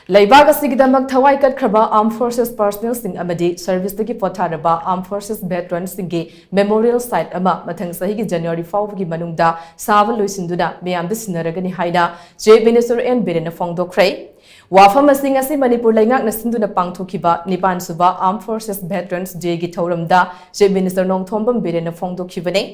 Leibak asigidamak thawai kaatkhraba Armed Forces personnel sing amadi service tagi potharaba Armed Forces veterans singi memorial site ama Mathang chahi gi January phawagi manungda saba loisinduna Meeyamda Sinnaragani haina Chief Minister N Biren phongdokhre Wafam asing asi Manipur laingak na sinduna pangthokiba nipan suba Armed Forces Veterans Day gi thoramda Chief Minister N Biren phongdokhibane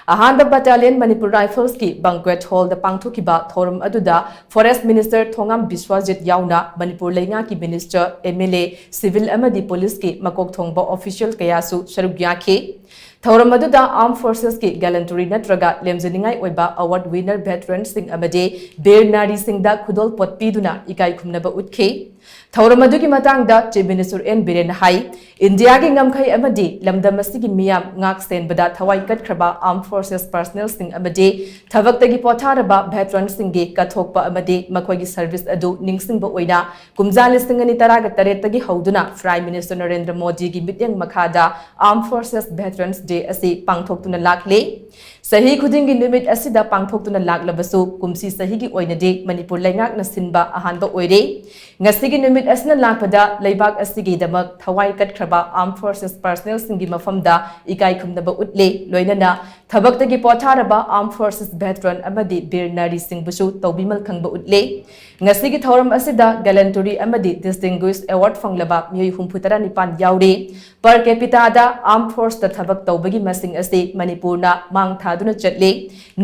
Ahanba Battalion Manipur Rifles ki banquet hall da pangthokiba thoram aduda Forest Minister Thongam Biswajit yauna Manipur lainga ki Minister MLA Civil amadi Police ki makok thongba official kayasu sharuk yakhe Thoram aduda Armed Forces ki gallantry natraga lemjaningai oiba award winner veterans sing amade bear nari singda khudol potpiduna ikai khumnaba utke Thoram adugi matangda Chief Minister N Biren hai India ki ngamkhai amadi lamdam asigi miyam ngak sen bada thawai kaatkhraba Armed Forces personnel sing amade thabaktagi potharaba veterans singi kathokpa amade makhoi service adu ningsingba oina kumjali singani taraga taretagi hauduna Prime Minister Narendra Modi gi mityang makhada Armed Forces Veterans Day asi pangthoktuna lakle sahi khudingi numit asida pangthoktuna laklabasu kumsi sahi gi oinade Manipur laingak na sinba ahanba oire ngasigi numit asna lakpada Leibak asigidamak thawai kaatkhraba Armed Forces personnel singi mafamda ikai khumnaba utle loinana thabaktagi potharaba Armed Forces veteran amadi bear nari singbusu tawbimal khangba utle ngasigi thoram asida gallantry amadi distinguished award fanglaba miyoi humphutara nipan yaure per capita da Armed Force ta thabak tawbagi masing ase Manipurna mang thaduna chatle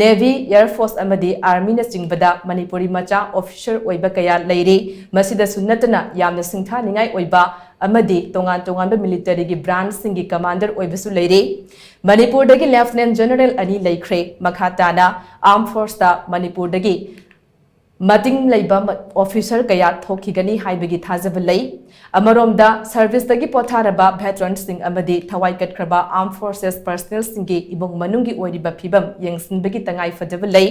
Navy Air Force amadi Army na singbada Manipuri macha officer oiba kaya leire masida sunnatana yamna singtha ningai oiba amadi tongan military gi branch singi commander oibasu leire Manipur dagi Lieutenant General ani laikhre makhatana Armed Force ta Manipur dagi Mating Leiba officer kaya thokigani haibagi thajaba lei amaromda service dagi potharaba veterans sing amadi thawai kaatkhraba Armed Forces personnel singi ibong manungi oiriba phibam yengsinbagi tangai fadaba lei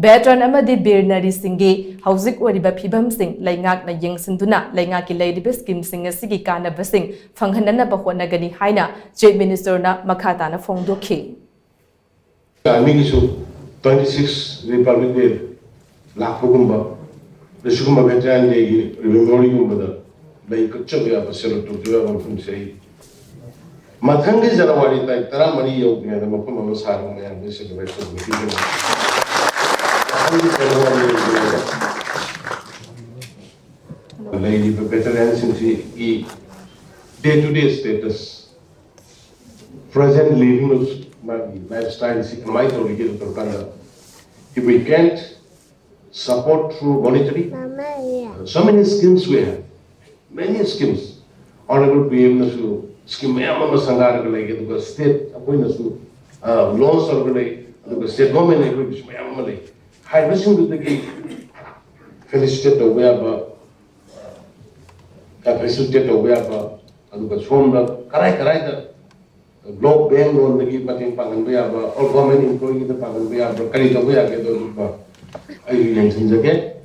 veteran amadi bear nari singi hauzik oiriba phibam sing laingak na yengsinduna laingak ki leiriba scheme sing asigi kanaba sing phanghanana ba honagani haina Chief Minister na makhata na phongdokhe Amingisu 26 Republic Day Lakugumba, the Suguma Veteran Day, remembering the Kachobia, the Senator from say Mathang is a Rawari like Taramani Yogi and the Mapuma was having and this is the rest of the lady, the veterans in the day-to-day status, present living lifestyle is might only get to if we can't support through monetary, so many schemes we have, many schemes. Honorable PM nasu scheme Meeyamda Sangara like the state appointments to loans or the state government agreements Meeyamda high risk with the gate. Felicitate the way about felicitate the way about and the home the karai the block bank loan the give pating pangan way about all government employee the pangan way about kari the way about I will again.